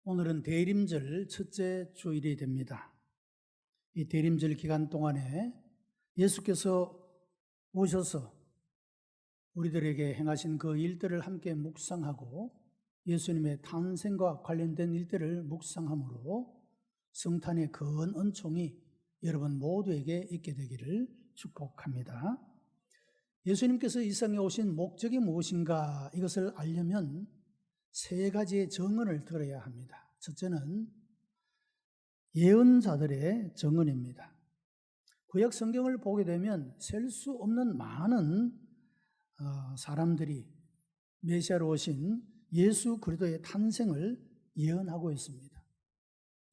오늘은 대림절 첫째 주일이 됩니다. 이 대림절 기간 동안에 예수께서 오셔서 우리들에게 행하신 그 일들을 함께 묵상하고 예수님의 탄생과 관련된 일들을 묵상함으로 성탄의 큰 은총이 여러분 모두에게 있게 되기를 축복합니다. 예수님께서 이 세상에 오신 목적이 무엇인가 이것을 알려면 세 가지의 정언을 들어야 합니다. 첫째는 예언자들의 정언입니다. 구약 성경을 보게 되면 셀 수 없는 많은 사람들이 메시아로 오신 예수 그리스도의 탄생을 예언하고 있습니다.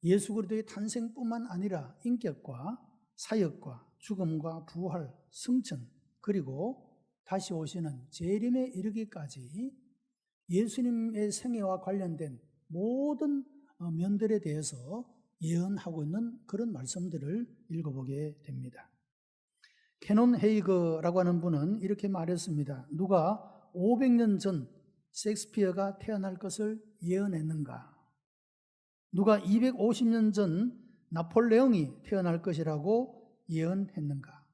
예수 그리스도의 탄생뿐만 아니라 인격과 사역과 죽음과 부활, 승천 그리고 다시 오시는 재림에 이르기까지 예수님의 생애와 관련된 모든 면들에 대해서 예언하고 있는 그런 말씀들을 읽어보게 됩니다. 캐논 헤이거라고 하는 분은 이렇게 말했습니다. 누가 500년 전 셰익스피어가 태어날 것을 예언했는가? 누가 250년 전 나폴레옹이 태어날 것이라고 예언했는가?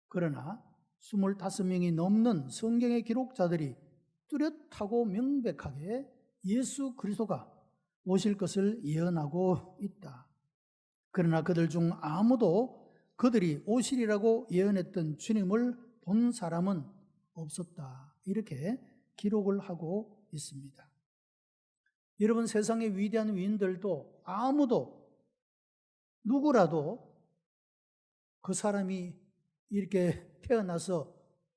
그러나 25명이 넘는 성경의 기록자들이 뚜렷하고 명백하게 예수 그리스도가 오실 것을 예언하고 있다. 그러나 그들 중 아무도 그들이 오시리라고 예언했던 주님을 본 사람은 없었다. 이렇게 기록을 하고 있습니다. 여러분, 세상의 위대한 위인들도 아무도 누구라도 그 사람이 이렇게 태어나서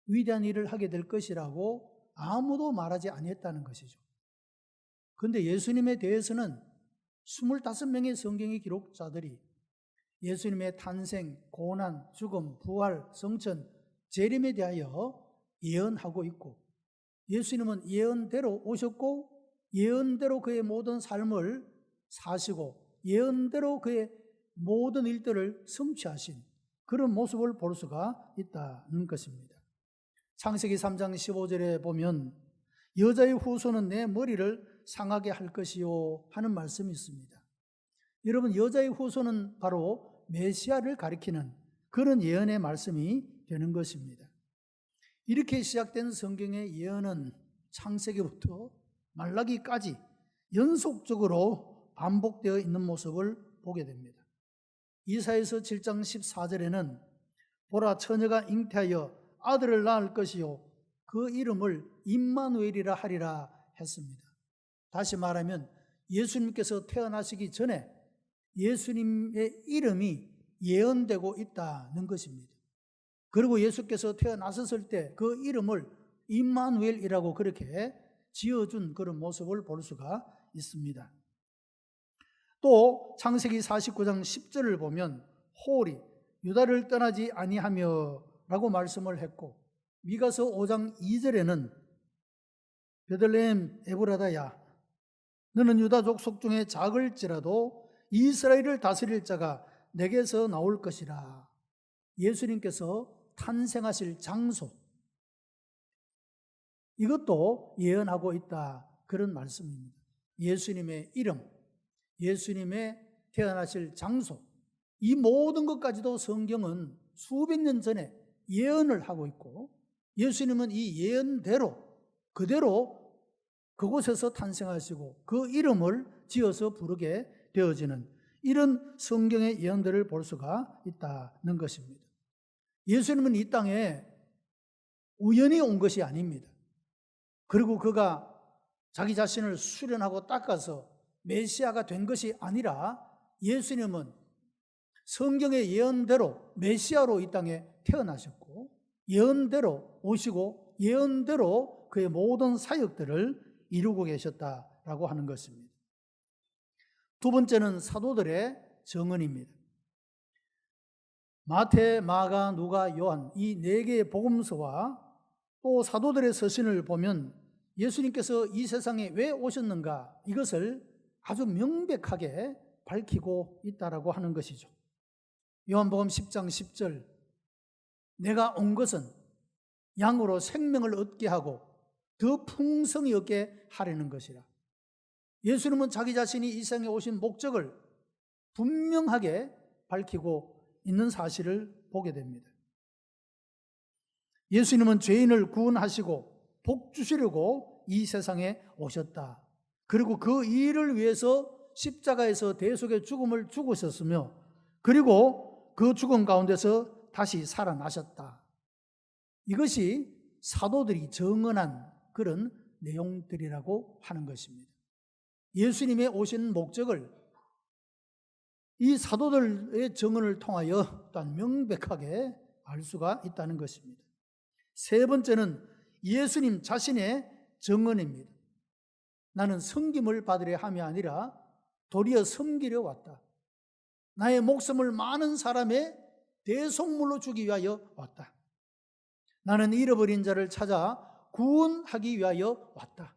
위대한 일을 하게 될 것이라고 아무도 말하지 아니했다는 것이죠. 그런데 예수님에 대해서는 25명의 성경의 기록자들이 예수님의 탄생, 고난, 죽음, 부활, 성천, 재림에 대하여 예언하고 있고 예수님은 예언대로 오셨고 예언대로 그의 모든 삶을 사시고 예언대로 그의 모든 일들을 성취하신 그런 모습을 볼 수가 있다는 것입니다. 창세기 3장 15절에 보면 여자의 후손은 내 머리를 상하게 할 것이요 하는 말씀이 있습니다. 여러분, 여자의 후손은 바로 메시아를 가리키는 그런 예언의 말씀이 되는 것입니다. 이렇게 시작된 성경의 예언은 창세기부터 말라기까지 연속적으로 반복되어 있는 모습을 보게 됩니다. 이사야서 7장 14절에는 보라, 처녀가 잉태하여 아들을 낳을 것이요 그 이름을 임마누엘이라 하리라 했습니다. 다시 말하면 예수님께서 태어나시기 전에 예수님의 이름이 예언되고 있다는 것입니다. 그리고 예수께서 태어나셨을 때 그 이름을 임마누엘이라고 그렇게 지어준 그런 모습을 볼 수가 있습니다. 또 창세기 49장 10절을 보면 호리 유다를 떠나지 아니하며 라고 말씀을 했고 미가서 5장 2절에는 베들레헴 에브라다야 너는 유다 족속 중에 작을지라도 이스라엘을 다스릴 자가 내게서 나올 것이라. 예수님께서 탄생하실 장소 이것도 예언하고 있다 그런 말씀입니다. 예수님의 이름, 예수님의 태어나실 장소 이 모든 것까지도 성경은 수백 년 전에 예언을 하고 있고 예수님은 이 예언대로 그대로 그곳에서 탄생하시고 그 이름을 지어서 부르게 되어지는 이런 성경의 예언들을 볼 수가 있다는 것입니다. 예수님은 이 땅에 우연히 온 것이 아닙니다. 그리고 그가 자기 자신을 수련하고 닦아서 메시아가 된 것이 아니라 예수님은 성경의 예언대로 메시아로 이 땅에 태어나셨고 예언대로 오시고 예언대로 그의 모든 사역들을 이루고 계셨다라고 하는 것입니다. 두 번째는 사도들의 정언입니다. 마태, 마가, 누가, 요한 이 네 개의 복음서와 또 사도들의 서신을 보면 예수님께서 이 세상에 왜 오셨는가 이것을 아주 명백하게 밝히고 있다라고 하는 것이죠. 요한복음 10장 10절 내가 온 것은 양으로 생명을 얻게 하고 더 풍성히 얻게 하려는 것이라. 예수님은 자기 자신이 이 세상에 오신 목적을 분명하게 밝히고 있는 사실을 보게 됩니다. 예수님은 죄인을 구원하시고 복 주시려고 이 세상에 오셨다. 그리고 그 일을 위해서 십자가에서 대속의 죽음을 죽으셨으며, 그리고 그 죽음 가운데서 다시 살아나셨다. 이것이 사도들이 증언한 그런 내용들이라고 하는 것입니다. 예수님의 오신 목적을 이 사도들의 증언을 통하여 또한 명백하게 알 수가 있다는 것입니다. 세 번째는 예수님 자신의 증언입니다. 나는 섬김을 받으려 함이 아니라 도리어 섬기려 왔다. 나의 목숨을 많은 사람의 대속물로 주기 위하여 왔다. 나는 잃어버린 자를 찾아 구원하기 위하여 왔다.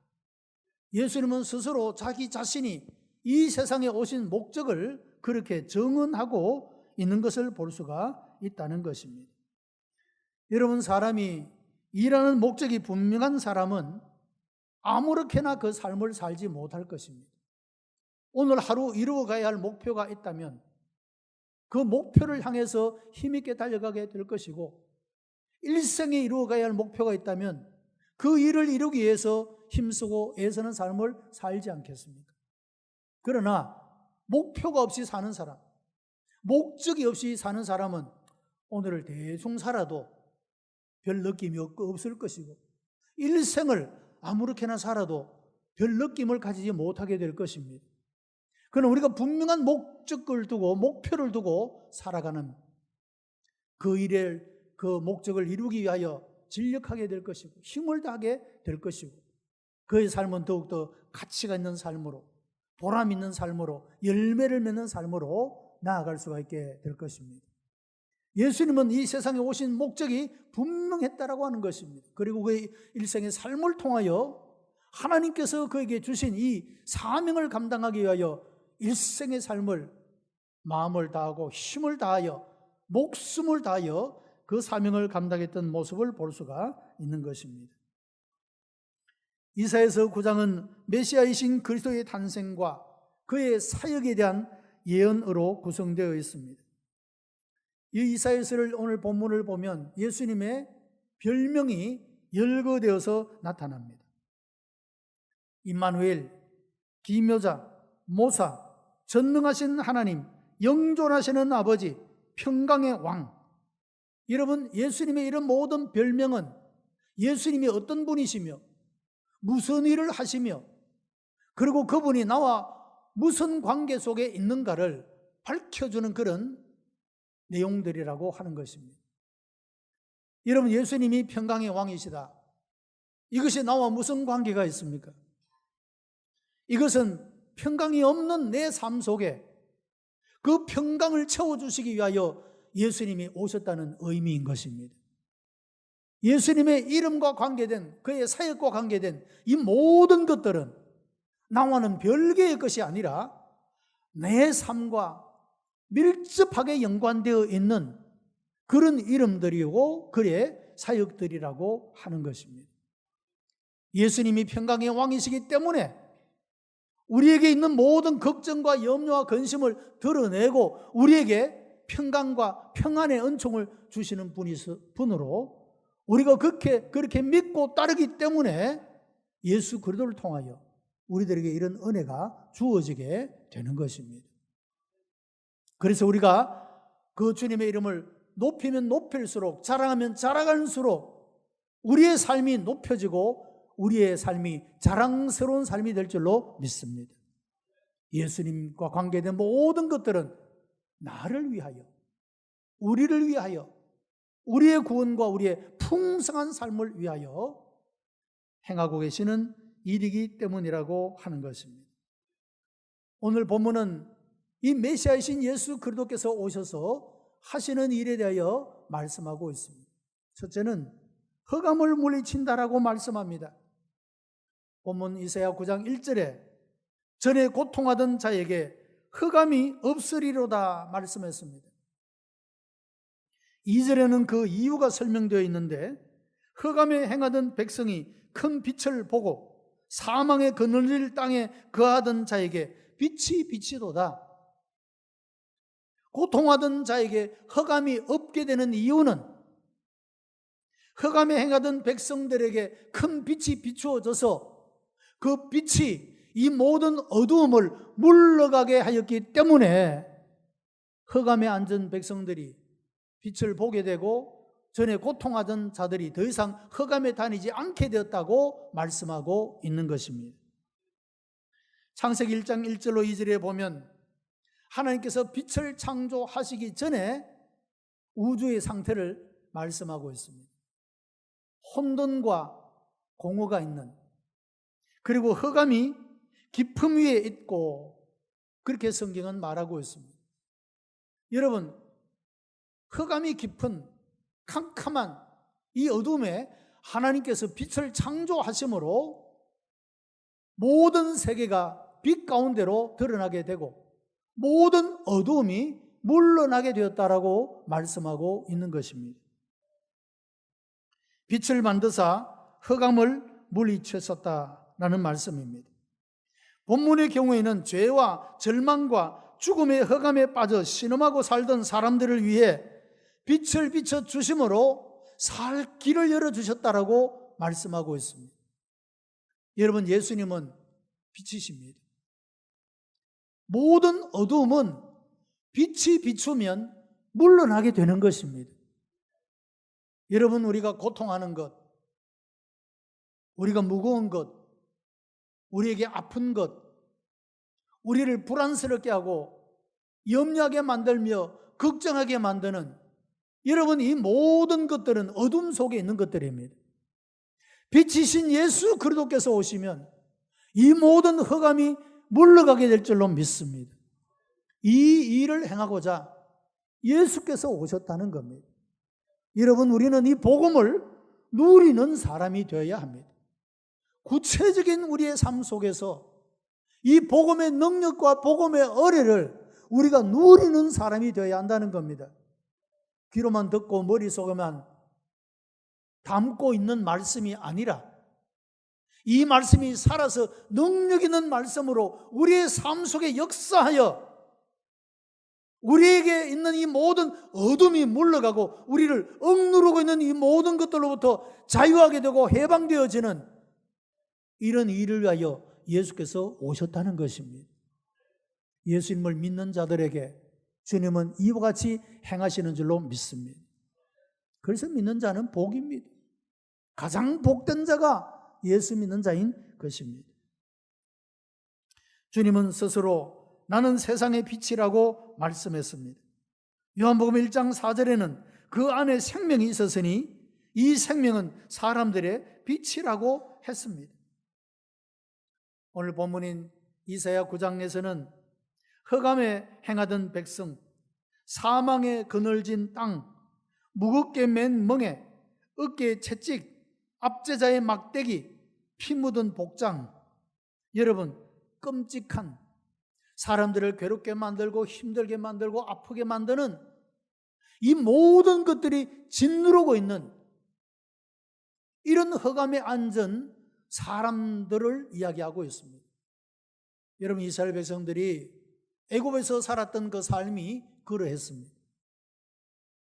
예수님은 스스로 자기 자신이 이 세상에 오신 목적을 그렇게 증언하고 있는 것을 볼 수가 있다는 것입니다. 여러분, 사람이 일하는 목적이 분명한 사람은 아무렇게나 그 삶을 살지 못할 것입니다. 오늘 하루 이루어가야 할 목표가 있다면 그 목표를 향해서 힘있게 달려가게 될 것이고, 일생에 이루어가야 할 목표가 있다면 그 일을 이루기 위해서 힘쓰고 애쓰는 삶을 살지 않겠습니까? 그러나 목표가 없이 사는 사람, 목적이 없이 사는 사람은 오늘을 대충 살아도 별 느낌이 없을 것이고, 일생을 아무렇게나 살아도 별 느낌을 가지지 못하게 될 것입니다. 그러나 우리가 분명한 목적을 두고 목표를 두고 살아가는 그 일을, 그 목적을 이루기 위하여 진력하게 될 것이고 힘을 다하게 될 것이고, 그의 삶은 더욱더 가치가 있는 삶으로, 보람 있는 삶으로, 열매를 맺는 삶으로 나아갈 수가 있게 될 것입니다. 예수님은 이 세상에 오신 목적이 분명했다라고 하는 것입니다. 그리고 그의 일생의 삶을 통하여 하나님께서 그에게 주신 이 사명을 감당하기 위하여 일생의 삶을 마음을 다하고 힘을 다하여 목숨을 다하여 그 사명을 감당했던 모습을 볼 수가 있는 것입니다. 이사야서 9장은 메시아이신 그리스도의 탄생과 그의 사역에 대한 예언으로 구성되어 있습니다. 이 이사야서를 오늘 본문을 보면 예수님의 별명이 열거되어서 나타납니다. 임마누엘, 기묘자, 모사, 전능하신 하나님, 영존하시는 아버지, 평강의 왕. 여러분, 예수님의 이런 모든 별명은 예수님이 어떤 분이시며 무슨 일을 하시며 그리고 그분이 나와 무슨 관계 속에 있는가를 밝혀주는 그런 내용들이라고 하는 것입니다. 여러분, 예수님이 평강의 왕이시다. 이것이 나와 무슨 관계가 있습니까? 이것은 평강이 없는 내 삶 속에 그 평강을 채워주시기 위하여 예수님이 오셨다는 의미인 것입니다. 예수님의 이름과 관계된, 그의 사역과 관계된 이 모든 것들은 나와는 별개의 것이 아니라 내 삶과 밀접하게 연관되어 있는 그런 이름들이고 그의 사역들이라고 하는 것입니다. 예수님이 평강의 왕이시기 때문에 우리에게 있는 모든 걱정과 염려와 근심을 드러내고 우리에게 평강과 평안의 은총을 주시는 분으로 우리가 그렇게 믿고 따르기 때문에 예수 그리스도를 통하여 우리들에게 이런 은혜가 주어지게 되는 것입니다. 그래서 우리가 그 주님의 이름을 높이면 높일수록, 자랑하면 자랑할수록 우리의 삶이 높여지고 우리의 삶이 자랑스러운 삶이 될 줄로 믿습니다. 예수님과 관계된 모든 것들은 나를 위하여, 우리를 위하여, 우리의 구원과 우리의 풍성한 삶을 위하여 행하고 계시는 일이기 때문이라고 하는 것입니다. 오늘 본문은 이 메시아이신 예수 그리스도께서 오셔서 하시는 일에 대하여 말씀하고 있습니다. 첫째는 흑암을 물리친다라고 말씀합니다. 본문 이사야 9장 1절에 전에 고통하던 자에게 흑암이 없으리로다 말씀했습니다. 2절에는 그 이유가 설명되어 있는데 흑암에 행하던 백성이 큰 빛을 보고 사망의 그늘질 땅에 거하던 자에게 빛이 비치도다. 고통하던 자에게 흑암이 없게 되는 이유는 흑암에 행하던 백성들에게 큰 빛이 비추어져서 그 빛이 이 모든 어두움을 물러가게 하였기 때문에 흑암에 앉은 백성들이 빛을 보게 되고 전에 고통하던 자들이 더 이상 흑암에 다니지 않게 되었다고 말씀하고 있는 것입니다. 창세기 1장 1절로 2절에 보면 하나님께서 빛을 창조하시기 전에 우주의 상태를 말씀하고 있습니다. 혼돈과 공허가 있는, 그리고 흑암이 깊음 위에 있고, 그렇게 성경은 말하고 있습니다. 여러분, 흑암이 깊은 캄캄한 이 어둠에 하나님께서 빛을 창조하심으로 모든 세계가 빛 가운데로 드러나게 되고 모든 어두움이 물러나게 되었다라고 말씀하고 있는 것입니다. 빛을 만드사 흑암을 물리쳤었다라는 말씀입니다. 본문의 경우에는 죄와 절망과 죽음의 흑암에 빠져 신음하고 살던 사람들을 위해 빛을 비춰 주심으로 살 길을 열어주셨다라고 말씀하고 있습니다. 여러분, 예수님은 빛이십니다. 모든 어두움은 빛이 비추면 물러나게 되는 것입니다. 여러분, 우리가 고통하는 것, 우리가 무거운 것, 우리에게 아픈 것, 우리를 불안스럽게 하고 염려하게 만들며 걱정하게 만드는, 여러분, 이 모든 것들은 어둠 속에 있는 것들입니다. 빛이신 예수 그리스도께서 오시면 이 모든 흑암이 물러가게 될 줄로 믿습니다. 이 일을 행하고자 예수께서 오셨다는 겁니다. 여러분, 우리는 이 복음을 누리는 사람이 되어야 합니다. 구체적인 우리의 삶 속에서 이 복음의 능력과 복음의 은혜를 우리가 누리는 사람이 되어야 한다는 겁니다. 귀로만 듣고 머릿속에만 담고 있는 말씀이 아니라 이 말씀이 살아서 능력 있는 말씀으로 우리의 삶 속에 역사하여 우리에게 있는 이 모든 어둠이 물러가고 우리를 억누르고 있는 이 모든 것들로부터 자유하게 되고 해방되어지는 이런 일을 위하여 예수께서 오셨다는 것입니다. 예수님을 믿는 자들에게 주님은 이와 같이 행하시는 줄로 믿습니다. 그래서 믿는 자는 복입니다. 가장 복된 자가 예수 믿는 자인 것입니다. 주님은 스스로 나는 세상의 빛이라고 말씀했습니다. 요한복음 1장 4절에는 그 안에 생명이 있었으니 이 생명은 사람들의 빛이라고 했습니다. 오늘 본문인 이사야 9장에서는 흑암에 행하던 백성, 사망에 그늘진 땅, 무겁게 맨 멍에, 어깨에 채찍, 압제자의 막대기, 피 묻은 복장, 여러분, 끔찍한, 사람들을 괴롭게 만들고 힘들게 만들고 아프게 만드는 이 모든 것들이 짓누르고 있는 이런 흑암에 앉은 사람들을 이야기하고 있습니다. 여러분, 이스라엘 백성들이 애굽에서 살았던 그 삶이 그러했습니다.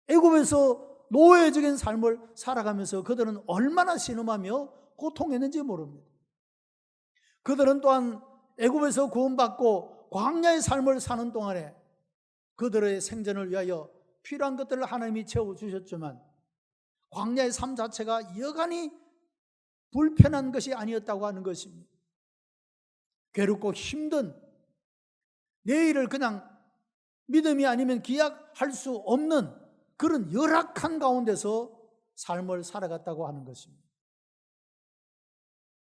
애굽에서 노예적인 삶을 살아가면서 그들은 얼마나 신음하며 고통했는지 모릅니다. 그들은 또한 애굽에서 구원받고 광야의 삶을 사는 동안에 그들의 생존을 위하여 필요한 것들을 하나님이 채워주셨지만 광야의 삶 자체가 여간히 불편한 것이 아니었다고 하는 것입니다. 괴롭고 힘든, 내일을 그냥 믿음이 아니면 기약할 수 없는 그런 열악한 가운데서 삶을 살아갔다고 하는 것입니다.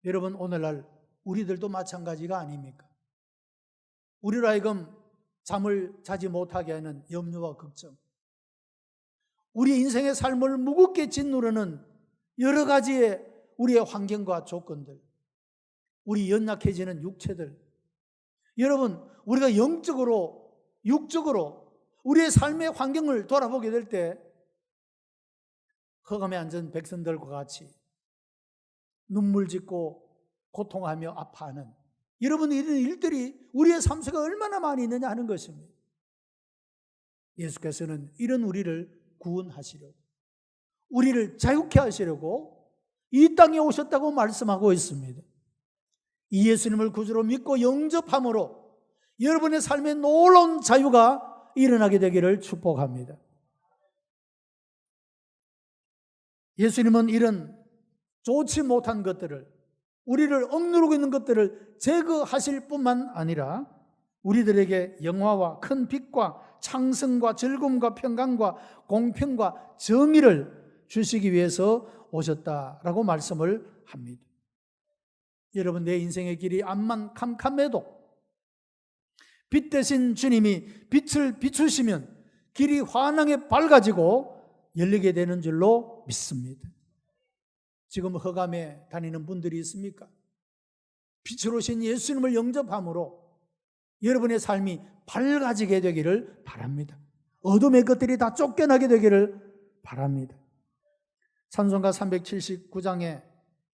여러분, 오늘날 우리들도 마찬가지가 아닙니까? 우리로 하여금 잠을 자지 못하게 하는 염려와 걱정, 우리 인생의 삶을 무겁게 짓누르는 여러 가지의 우리의 환경과 조건들, 우리 연약해지는 육체들, 여러분, 우리가 영적으로, 육적으로 우리의 삶의 환경을 돌아보게 될 때 흑암에 앉은 백성들과 같이 눈물 짓고 고통하며 아파하는 여러분, 이런 일들이 우리의 삶 속에 얼마나 많이 있느냐 하는 것입니다. 예수께서는 이런 우리를 구원하시려고, 우리를 자유케 하시려고 이 땅에 오셨다고 말씀하고 있습니다. 이 예수님을 구주로 믿고 영접함으로 여러분의 삶에 놀라운 자유가 일어나게 되기를 축복합니다. 예수님은 이런 좋지 못한 것들을, 우리를 억누르고 있는 것들을 제거하실 뿐만 아니라 우리들에게 영화와 큰 빛과 창성과 즐거움과 평강과 공평과 정의를 주시기 위해서 오셨다라고 말씀을 합니다. 여러분, 내 인생의 길이 암만 캄캄해도 빛 대신 주님이 빛을 비추시면 길이 환하게 밝아지고 열리게 되는 줄로 믿습니다. 지금 흑암에 다니는 분들이 있습니까? 빛으로 오신 예수님을 영접함으로 여러분의 삶이 밝아지게 되기를 바랍니다. 어둠의 것들이 다 쫓겨나게 되기를 바랍니다. 찬송가 379장에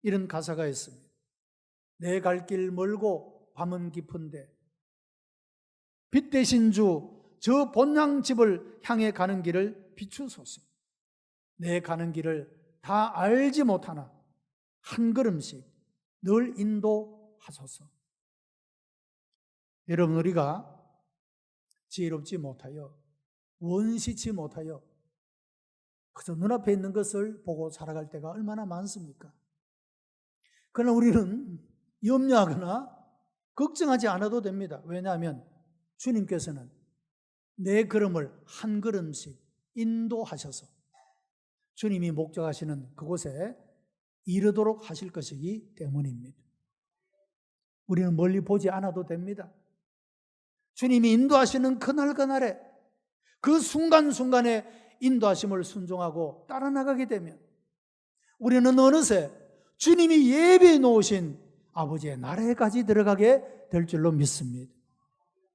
이런 가사가 있습니다. 내 갈 길 멀고 밤은 깊은데 빛 대신 주 저 본향집을 향해 가는 길을 비추소서. 내 가는 길을 다 알지 못하나 한 걸음씩 늘 인도하소서. 여러분, 우리가 지혜롭지 못하여 원시치 못하여 그저 눈앞에 있는 것을 보고 살아갈 때가 얼마나 많습니까? 그러나 우리는 염려하거나 걱정하지 않아도 됩니다. 왜냐하면 주님께서는 내 걸음을 한 걸음씩 인도하셔서 주님이 목적하시는 그곳에 이르도록 하실 것이기 때문입니다. 우리는 멀리 보지 않아도 됩니다. 주님이 인도하시는 그날그날에 그 순간순간에 인도하심을 순종하고 따라 나가게 되면 우리는 어느새 주님이 예비해 놓으신 아버지의 나라에까지 들어가게 될 줄로 믿습니다.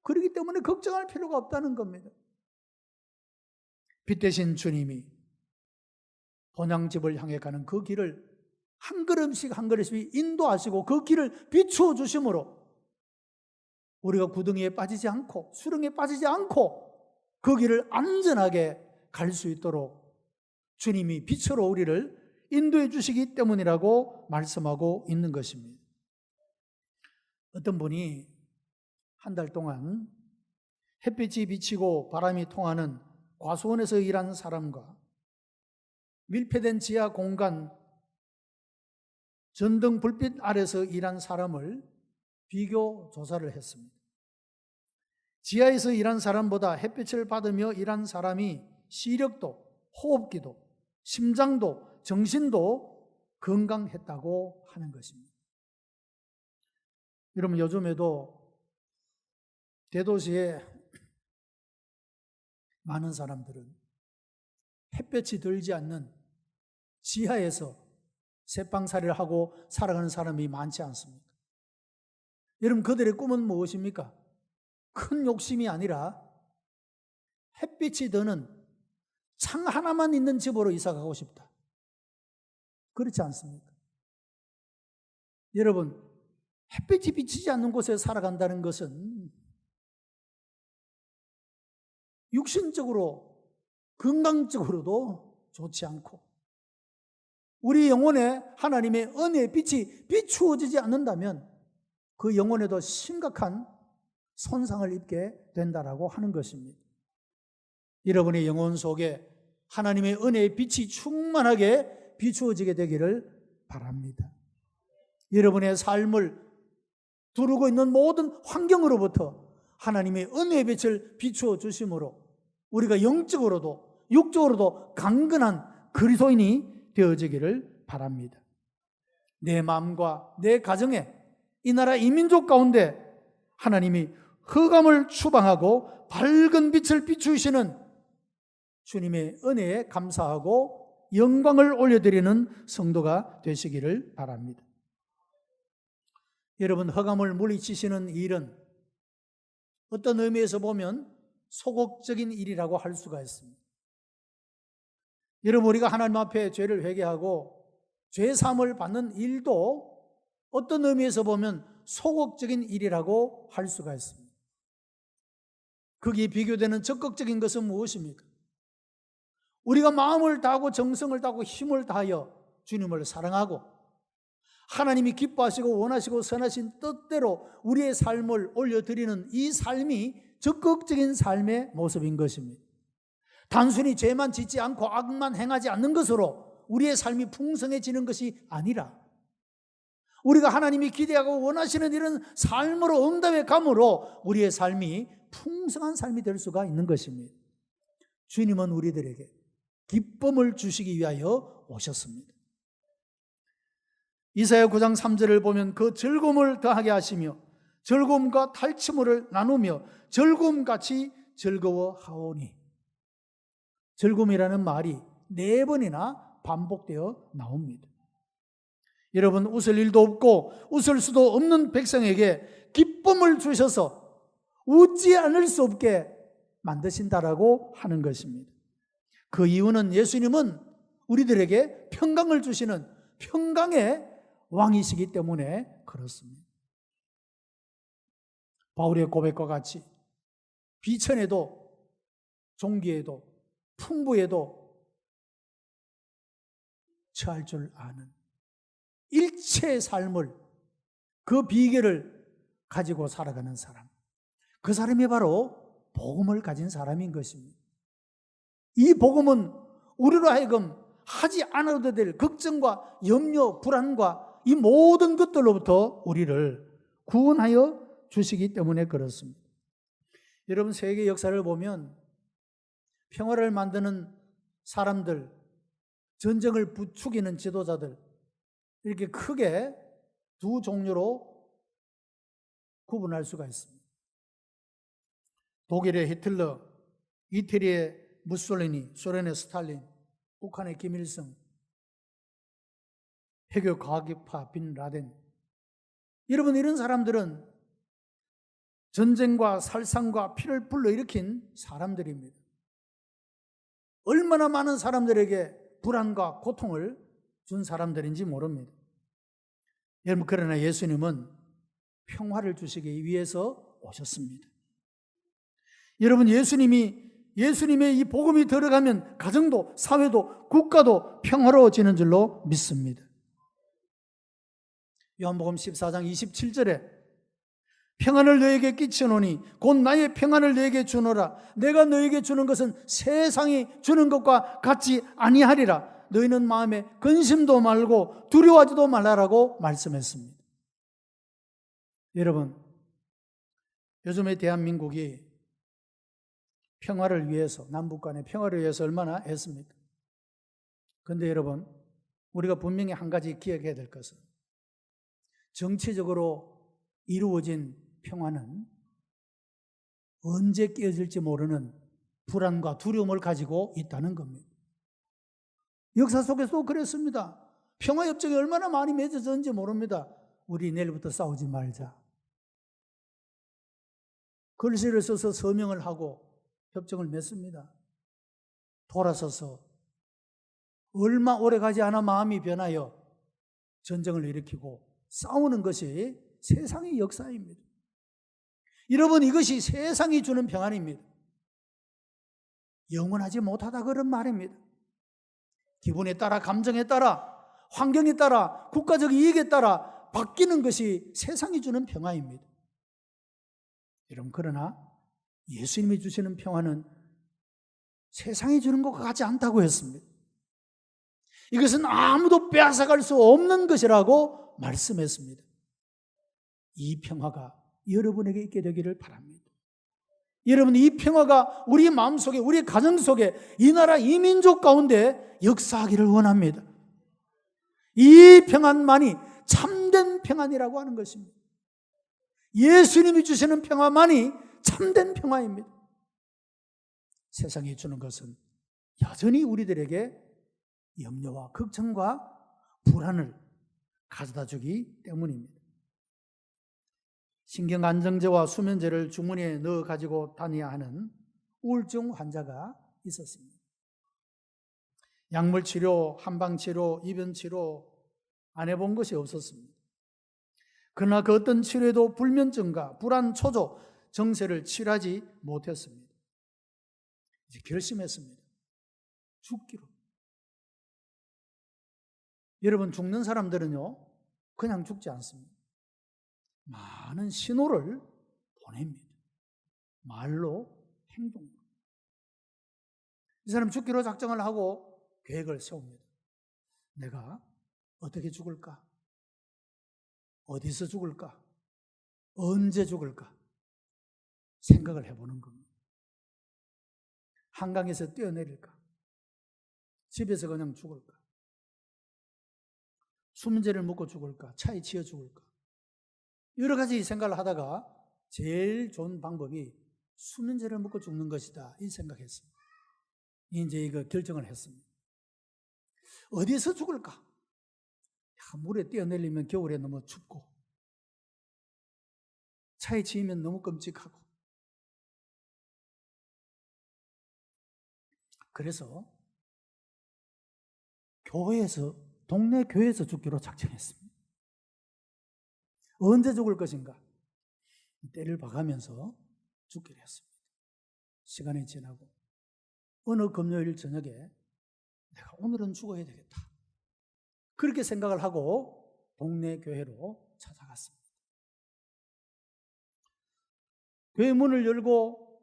그렇기 때문에 걱정할 필요가 없다는 겁니다. 빛 대신 주님이 본향집을 향해 가는 그 길을 한 걸음씩 한 걸음씩 인도하시고 그 길을 비추어 주심으로 우리가 구덩이에 빠지지 않고 수렁에 빠지지 않고 그 길을 안전하게 갈 수 있도록 주님이 빛으로 우리를 인도해 주시기 때문이라고 말씀하고 있는 것입니다. 어떤 분이 한 달 동안 햇빛이 비치고 바람이 통하는 과수원에서 일하는 사람과 밀폐된 지하 공간 전등 불빛 아래서 일한 사람을 비교 조사를 했습니다. 지하에서 일한 사람보다 햇빛을 받으며 일한 사람이 시력도, 호흡기도, 심장도, 정신도 건강했다고 하는 것입니다. 여러분, 요즘에도 대도시에 많은 사람들은 햇볕이 들지 않는 지하에서 새빵살이를 하고 살아가는 사람이 많지 않습니까? 여러분, 그들의 꿈은 무엇입니까? 큰 욕심이 아니라 햇빛이 드는 창 하나만 있는 집으로 이사 가고 싶다. 그렇지 않습니까? 여러분, 햇빛이 비치지 않는 곳에 살아간다는 것은 육신적으로 건강적으로도 좋지 않고 우리 영혼에 하나님의 은혜의 빛이 비추어지지 않는다면 그 영혼에도 심각한 손상을 입게 된다라고 하는 것입니다. 여러분의 영혼 속에 하나님의 은혜의 빛이 충만하게 비추어지게 되기를 바랍니다. 여러분의 삶을 두르고 있는 모든 환경으로부터 하나님의 은혜의 빛을 비추어 주심으로 우리가 영적으로도 육적으로도 강건한 그리스도인이 되어지기를 바랍니다. 내 마음과 내 가정에 이 나라 이 민족 가운데 하나님이 흑암을 추방하고 밝은 빛을 비추시는 주님의 은혜에 감사하고 영광을 올려드리는 성도가 되시기를 바랍니다. 여러분, 흑암을 물리치시는 일은 어떤 의미에서 보면 소극적인 일이라고 할 수가 있습니다. 여러분, 우리가 하나님 앞에 죄를 회개하고 죄 사함을 받는 일도 어떤 의미에서 보면 소극적인 일이라고 할 수가 있습니다. 거기에 비교되는 적극적인 것은 무엇입니까? 우리가 마음을 다하고 정성을 다하고 힘을 다하여 주님을 사랑하고 하나님이 기뻐하시고 원하시고 선하신 뜻대로 우리의 삶을 올려드리는 이 삶이 적극적인 삶의 모습인 것입니다. 단순히 죄만 짓지 않고 악만 행하지 않는 것으로 우리의 삶이 풍성해지는 것이 아니라 우리가 하나님이 기대하고 원하시는 이런 삶으로 응답해 감으로 우리의 삶이 풍성한 삶이 될 수가 있는 것입니다. 주님은 우리들에게 기쁨을 주시기 위하여 오셨습니다. 이사야 9장 3절을 보면 그 즐거움을 더하게 하시며 즐거움과 탈취물을 나누며 즐거움같이 즐거워하오니. 즐거움이라는 말이 4번이나 반복되어 나옵니다. 여러분, 웃을 일도 없고 웃을 수도 없는 백성에게 기쁨을 주셔서 웃지 않을 수 없게 만드신다라고 하는 것입니다. 그 이유는 예수님은 우리들에게 평강을 주시는 평강의 왕이시기 때문에 그렇습니다. 바울의 고백과 같이 비천에도 종기에도 풍부에도 처할 줄 아는 일체의 삶을 그 비결을 가지고 살아가는 사람, 그 사람이 바로 복음을 가진 사람인 것입니다. 이 복음은 우리로 하여금 하지 않아도 될 걱정과 염려, 불안과 이 모든 것들로부터 우리를 구원하여 주시기 때문에 그렇습니다. 여러분, 세계 역사를 보면 평화를 만드는 사람들, 전쟁을 부추기는 지도자들, 이렇게 크게 두 종류로 구분할 수가 있습니다. 독일의 히틀러, 이태리의 무솔리니, 소련의 스탈린, 북한의 김일성, 해교 과학파 빈 라덴. 여러분, 이런 사람들은 전쟁과 살상과 피를 불러일으킨 사람들입니다. 얼마나 많은 사람들에게 불안과 고통을 준 사람들인지 모릅니다. 여러분, 그러나 예수님은 평화를 주시기 위해서 오셨습니다. 여러분, 예수님의 이 복음이 들어가면 가정도, 사회도, 국가도 평화로워지는 줄로 믿습니다. 요한복음 14장 27절에 평안을 너에게 끼쳐노니 곧 나의 평안을 너에게 주노라. 내가 너에게 주는 것은 세상이 주는 것과 같지 아니하리라. 너희는 마음에 근심도 말고 두려워하지도 말라라고 말씀했습니다. 여러분, 요즘의 대한민국이 평화를 위해서, 남북 간의 평화를 위해서 얼마나 애씁니까? 그런데 여러분, 우리가 분명히 한 가지 기억해야 될 것은 정치적으로 이루어진 평화는 언제 깨어질지 모르는 불안과 두려움을 가지고 있다는 겁니다. 역사 속에서도 그랬습니다. 평화협정이 얼마나 많이 맺어졌는지 모릅니다. 우리 내일부터 싸우지 말자. 글씨를 써서 서명을 하고 협정을 맺습니다. 돌아서서 얼마 오래 가지 않아 마음이 변하여 전쟁을 일으키고 싸우는 것이 세상의 역사입니다. 여러분, 이것이 세상이 주는 평안입니다. 영원하지 못하다 그런 말입니다. 기분에 따라, 감정에 따라, 환경에 따라, 국가적 이익에 따라 바뀌는 것이 세상이 주는 평화입니다. 여러분, 그러나 예수님이 주시는 평화는 세상이 주는 것과 같지 않다고 했습니다. 이것은 아무도 빼앗아갈 수 없는 것이라고 말씀했습니다. 이 평화가 여러분에게 있게 되기를 바랍니다. 여러분, 이 평화가 우리 마음속에, 우리 가정 속에, 이 나라, 이 민족 가운데 역사하기를 원합니다. 이 평안만이 참된 평안이라고 하는 것입니다. 예수님이 주시는 평화만이 참된 평화입니다. 세상이 주는 것은 여전히 우리들에게 염려와 걱정과 불안을 가져다 주기 때문입니다. 신경안정제와 수면제를 주머니에 넣어 가지고 다녀야 하는 우울증 환자가 있었습니다. 약물치료, 한방치료, 입원치료 안 해본 것이 없었습니다. 그러나 그 어떤 치료에도 불면증과 불안, 초조, 정세를 치료하지 못했습니다. 이제 결심했습니다. 죽기로. 여러분, 죽는 사람들은요, 그냥 죽지 않습니다. 많은 신호를 보냅니다. 말로, 행동으로. 이 사람 죽기로 작정을 하고 계획을 세웁니다. 내가 어떻게 죽을까? 어디서 죽을까? 언제 죽을까? 생각을 해보는 겁니다. 한강에서 뛰어내릴까? 집에서 그냥 죽을까? 수면제를 먹고 죽을까? 차에 치여 죽을까? 여러 가지 생각을 하다가 제일 좋은 방법이 수면제를 먹고 죽는 것이다, 이 생각했습니다. 이제 이거 결정을 했습니다. 어디서 죽을까? 물에 뛰어내리면 겨울에 너무 춥고, 차에 치이면 너무 끔찍하고. 그래서 동네 교회에서 죽기로 작정했습니다. 언제 죽을 것인가? 때를 봐가면서 죽기로 했습니다. 시간이 지나고 어느 금요일 저녁에 내가 오늘은 죽어야 되겠다, 그렇게 생각을 하고 동네 교회로 찾아갔습니다. 교회 문을 열고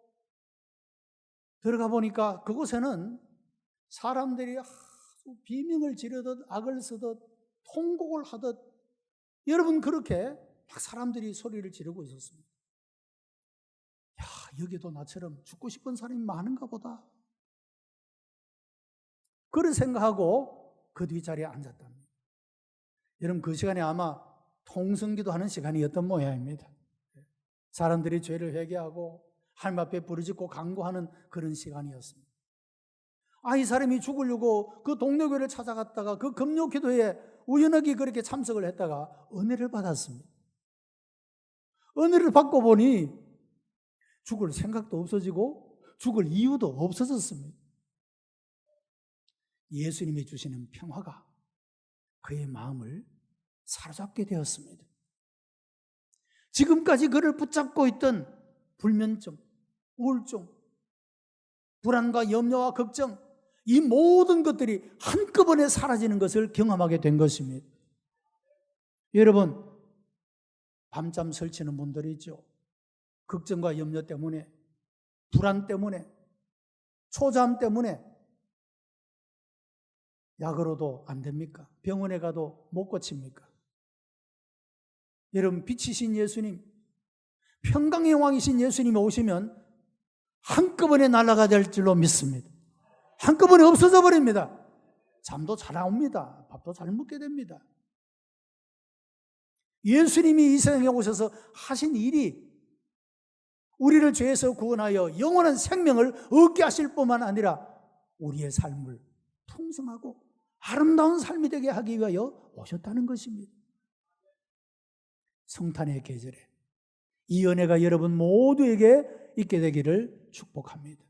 들어가 보니까 그곳에는 사람들이 아주 비명을 지르듯 악을 쓰듯 통곡을 하듯, 여러분, 그렇게 막 사람들이 소리를 지르고 있었습니다. 야, 여기도 나처럼 죽고 싶은 사람이 많은가 보다, 그런 생각하고 그 뒷자리에 앉았답니다. 여러분, 그 시간에 아마 통성기도 하는 시간이었던 모양입니다. 사람들이 죄를 회개하고 하나님 앞에 부르짖고 간구하는 그런 시간이었습니다. 이 사람이 죽으려고 그 동네 교회를 찾아갔다가 그 금요 기도회에 우연하게 그렇게 참석을 했다가 은혜를 받았습니다. 은혜를 받고 보니 죽을 생각도 없어지고 죽을 이유도 없어졌습니다. 예수님이 주시는 평화가 그의 마음을 사로잡게 되었습니다. 지금까지 그를 붙잡고 있던 불면증, 우울증, 불안과 염려와 걱정, 이 모든 것들이 한꺼번에 사라지는 것을 경험하게 된 것입니다. 여러분, 밤잠 설치는 분들이 있죠. 걱정과 염려 때문에, 불안 때문에, 초잠 때문에 약으로도 안 됩니까? 병원에 가도 못 고칩니까? 여러분, 빛이신 예수님, 평강의 왕이신 예수님이 오시면 한꺼번에 날아가 될 줄로 믿습니다. 한꺼번에 없어져 버립니다. 잠도 잘 안 옵니다. 밥도 잘 먹게 됩니다. 예수님이 이 세상에 오셔서 하신 일이 우리를 죄에서 구원하여 영원한 생명을 얻게 하실 뿐만 아니라 우리의 삶을 풍성하고 아름다운 삶이 되게 하기 위하여 오셨다는 것입니다. 성탄의 계절에 이 은혜가 여러분 모두에게 있게 되기를 축복합니다.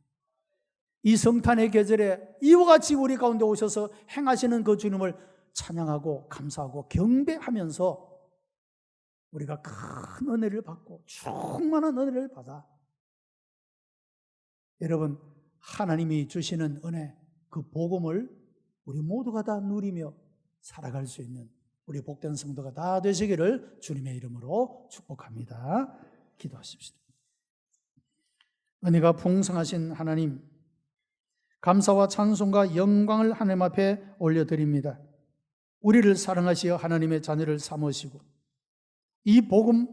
이 성탄의 계절에 이와 같이 우리 가운데 오셔서 행하시는 그 주님을 찬양하고 감사하고 경배하면서 우리가 큰 은혜를 받고 충만한 은혜를 받아 여러분, 하나님이 주시는 은혜, 그 복음을 우리 모두가 다 누리며 살아갈 수 있는 우리 복된 성도가 다 되시기를 주님의 이름으로 축복합니다. 기도하십시다. 은혜가 풍성하신 하나님, 감사와 찬송과 영광을 하나님 앞에 올려드립니다. 우리를 사랑하시어 하나님의 자녀를 삼으시고 이 복음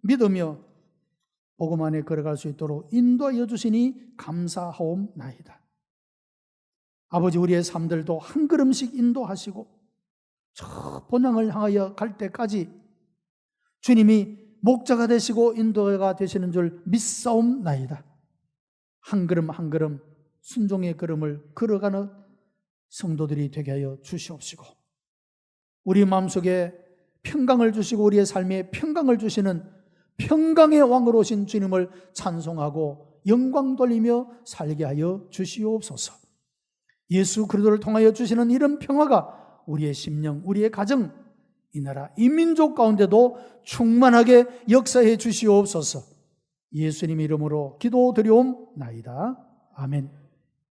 믿으며 복음 안에 걸어갈 수 있도록 인도하여 주시니 감사하옵나이다. 아버지, 우리의 삶들도 한 걸음씩 인도하시고 저 본향을 향하여 갈 때까지 주님이 목자가 되시고 인도가 되시는 줄 믿사옵나이다. 한 걸음 한 걸음 순종의 걸음을 걸어가는 성도들이 되게 하여 주시옵시고 우리 마음속에 평강을 주시고 우리의 삶에 평강을 주시는 평강의 왕으로 오신 주님을 찬송하고 영광 돌리며 살게 하여 주시옵소서. 예수 그리스도를 통하여 주시는 이런 평화가 우리의 심령, 우리의 가정, 이 나라 이 민족 가운데도 충만하게 역사해 주시옵소서. 예수님 이름으로 기도드리옵나이다. 아멘.